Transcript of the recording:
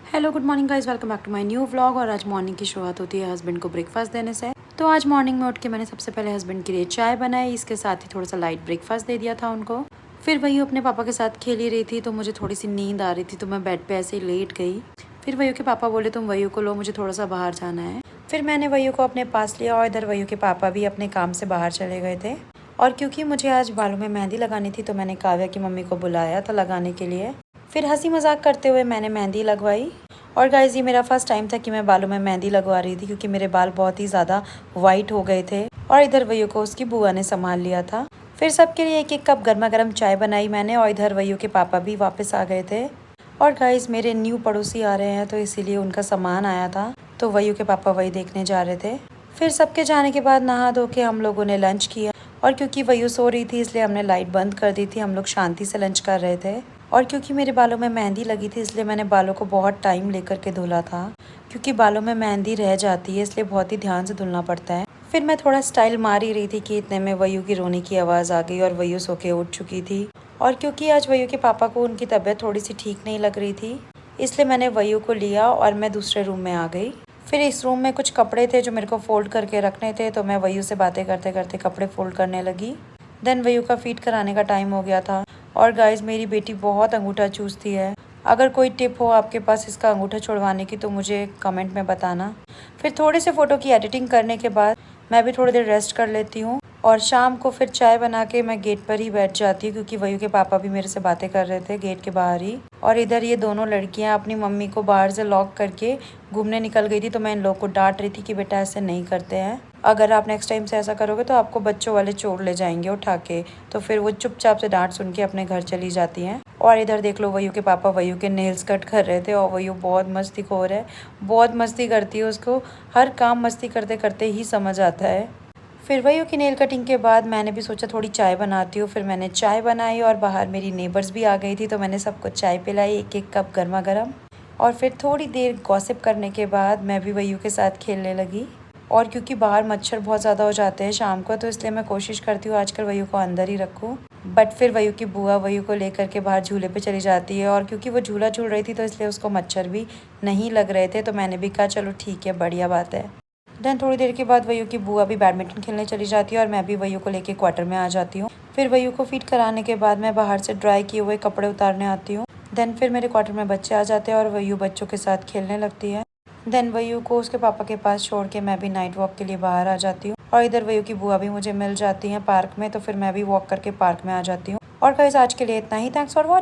Hello good morning guys, welcome back to my new vlog. और आज morning की शुरुआत होती है हस्बैंड को ब्रेकफास्ट देने से। तो आज मॉर्निंग में उठ के मैंने सबसे पहले हस्बैंड के लिए चाय बनाई, इसके साथ ही थोड़ा सा लाइट ब्रेकफास्ट दे दिया था उनको। फिर वही अपने पापा के साथ खेल ही रही थी, तो मुझे थोड़ी सी नींद आ रही थी, तो मैं बेड पे ऐसे ही लेट गई। फिर वही के पापा बोले तुम वही को लो, मुझे थोड़ा सा बाहर जाना है। फिर मैंने वही को अपने पास लिया और इधर वही के पापा भी अपने काम से बाहर चले गए थे। और क्योंकि मुझे आज बालों में मेहंदी लगानी थी, तो मैंने काव्या की मम्मी को बुलाया था लगाने के लिए। फिर हंसी मजाक करते हुए मैंने मेहंदी लगवाई। और गाइज ये मेरा फर्स्ट टाइम था कि मैं बालों में मेहंदी लगवा रही थी, क्योंकि मेरे बाल बहुत ही ज़्यादा वाइट हो गए थे। और इधर वयू को उसकी बुआ ने संभाल लिया था। फिर सबके लिए एक एक कप गर्मा गर्म चाय बनाई मैंने, और इधर वयू के पापा भी वापस आ गए थे। और गाइज मेरे न्यू पड़ोसी आ रहे हैं, तो इसीलिए उनका सामान आया था, तो वयू के पापा वही देखने जा रहे थे। फिर सबके जाने के बाद नहा धो के हम लोगों ने लंच किया। और क्योंकि वयू सो रही थी, इसलिए हमने लाइट बंद कर दी थी। हम लोग शांति से लंच कर रहे थे। और क्योंकि मेरे बालों में मेहंदी लगी थी, इसलिए मैंने बालों को बहुत टाइम लेकर के धुला था, क्योंकि बालों में मेहंदी रह जाती है, इसलिए बहुत ही ध्यान से धुलना पड़ता है। फिर मैं थोड़ा स्टाइल मार ही रही थी कि इतने में वयू की रोने की आवाज़ आ गई और वयू सो के उठ चुकी थी। और क्योंकि आज वयू के पापा को उनकी तबीयत थोड़ी सी ठीक नहीं लग रही थी, इसलिए मैंने वयू को लिया और मैं दूसरे रूम में आ गई। फिर इस रूम में कुछ कपड़े थे जो मेरे को फोल्ड करके रखने थे, तो मैं वयू से बातें करते करते कपड़े फोल्ड करने लगी। देन वयू का फीड कराने का टाइम हो गया था। और गाइज मेरी बेटी बहुत अंगूठा चूसती है। अगर कोई टिप हो आपके पास इसका अंगूठा छुड़वाने की, तो मुझे कमेंट में बताना। फिर थोड़े से फ़ोटो की एडिटिंग करने के बाद मैं भी थोड़ी देर रेस्ट कर लेती हूँ। और शाम को फिर चाय बना के मैं गेट पर ही बैठ जाती हूँ, क्योंकि वयू के पापा भी मेरे से बातें कर रहे थे गेट के बाहर ही। और इधर ये दोनों लड़कियाँ अपनी मम्मी को बाहर से लॉक करके घूमने निकल गई थी, तो मैं इन लोग को डांट रही थी कि बेटा ऐसे नहीं करते हैं, अगर आप नेक्स्ट टाइम से ऐसा करोगे तो आपको बच्चों वाले चोर ले जाएंगे उठा के। तो फिर वो चुपचाप से डांट सुन के अपने घर चली जाती हैं। और इधर देख लो वयू के पापा वयू के नेल्स कट कर रहे थे, और वयू बहुत मस्तीखोर है, बहुत मस्ती करती है, उसको हर काम मस्ती करते करते ही समझ आता है। फिर वयू की नेल कटिंग के बाद मैंने भी सोचा थोड़ी चाय बनाती हूँ। फिर मैंने चाय बनाई और बाहर मेरी नेबर्स भी आ गई थी, तो मैंने सबको चाय पिलाई एक एक कप गर्मा गर्म। और फिर थोड़ी देर गॉसिप करने के बाद मैं भी वयू के साथ खेलने लगी। और क्योंकि बाहर मच्छर बहुत ज़्यादा हो जाते हैं शाम को, तो इसलिए मैं कोशिश करती हूँ आजकल वयू को अंदर ही रखूँ। बट फिर वयू की बुआ वयू को लेकर के बाहर झूले पे चली जाती है। और क्योंकि वो झूला झूल रही थी, तो इसलिए उसको मच्छर भी नहीं लग रहे थे, तो मैंने भी कहा चलो ठीक है, बढ़िया बात है। देन थोड़ी देर के बाद वयू की बुआ भी बैडमिंटन खेलने चली जाती है, और मैं भी वयू को लेके क्वार्टर में आ जाती हूँ। फिर वयू को फीड कराने के बाद मैं बाहर से ड्राई किए हुए कपड़े उतारने आती हूँ। देन फिर मेरे क्वार्टर में बच्चे आ जाते हैं और वयू बच्चों के साथ खेलने लगती है। देन वयू को उसके पापा के पास छोड़ के मैं भी नाइट वॉक के लिए बाहर आ जाती हूँ। और इधर वयू की बुआ भी मुझे मिल जाती हैं पार्क में, तो फिर मैं भी वॉक करके पार्क में आ जाती हूँ। और गाइस आज के लिए इतना ही। Thanks for watching.